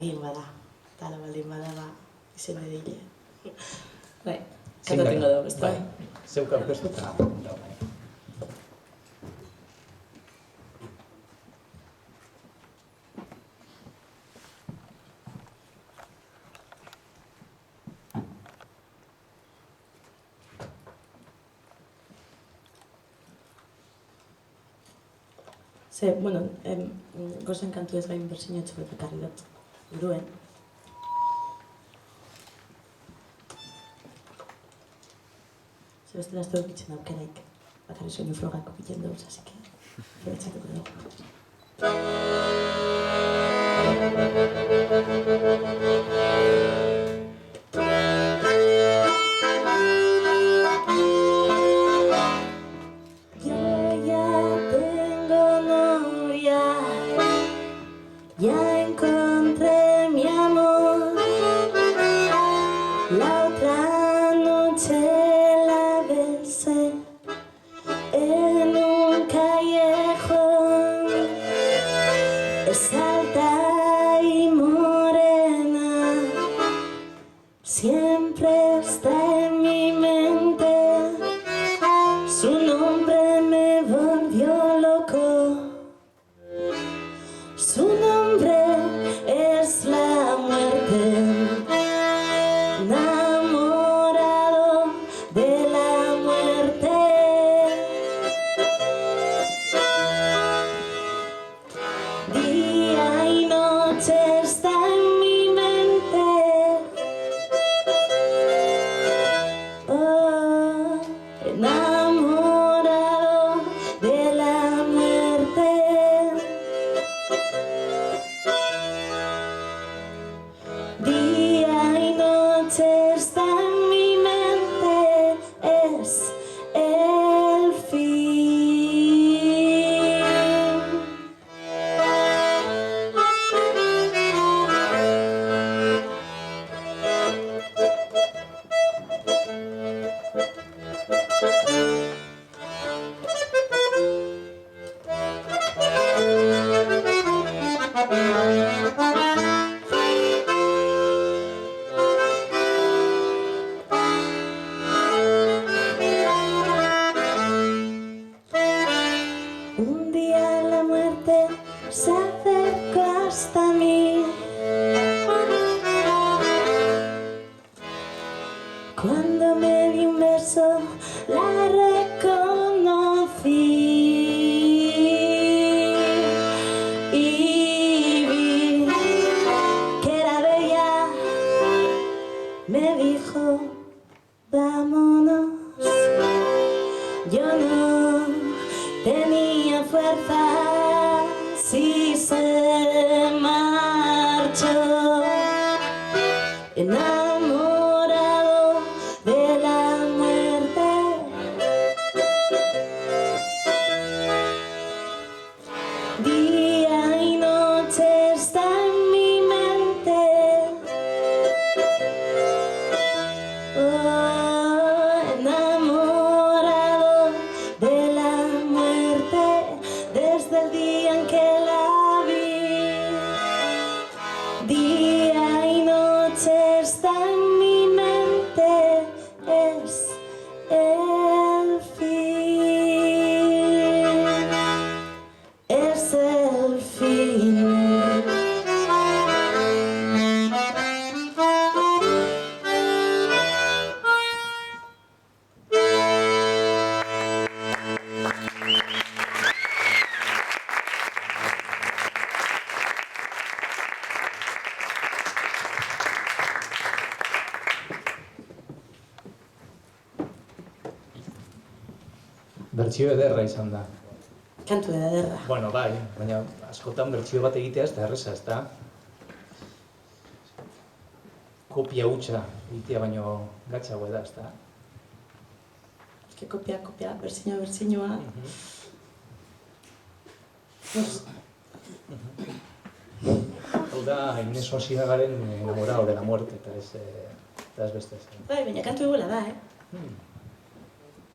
Egin bada, eta ala baldin bada, ba, izen edile. Bai, Zein kantatengo dugu, ez da? Bai, zeuk aurkeztu eta da bai. Ze, bueno, gozen kantu ez gain bersinatxo bat ekarri dut, buruen. Ze bestela ez dugu bitzen aukeraik, bakarri soinu frogako bitzen dugu, así que, aprobetxatuko dugu. Ya encontré mi amor, la otra noche la besé en un callejón, es alta y morena, siempre está en mi mente, su nombre me volvió loco. Su nombre es la muerte, enamorado de la muerte. Día y noche está en mi mente. Oh, enamorado de la muerte. Día y noche está en mi mente, es el fin. Un día la muerte se acercó hasta mí. Cuando me di un beso la reconocí y vi que era bella. Me dijo, vámonos. Yo no tenía fuerzas y se marchó, enamorado de la muerte. Día y noche está en mi mente. Oh, enamorado de la muerte desde el día en que la vi. Día y noche está en mi mente, es el fin, es el fin. Bertsio ederra izan da. Kantu ederra. Bueno, bai, baina askotan bertsio bat egitea ez da erreza, ez da? Kopia hutsa egitea baino gatzagoa da, ez da? Eske kopia, bertsinoa. Hau da, Inés Onzigagaren enamorado de la muerte, eta ez beste ez. Bai, baina kantu egola da, Hmm.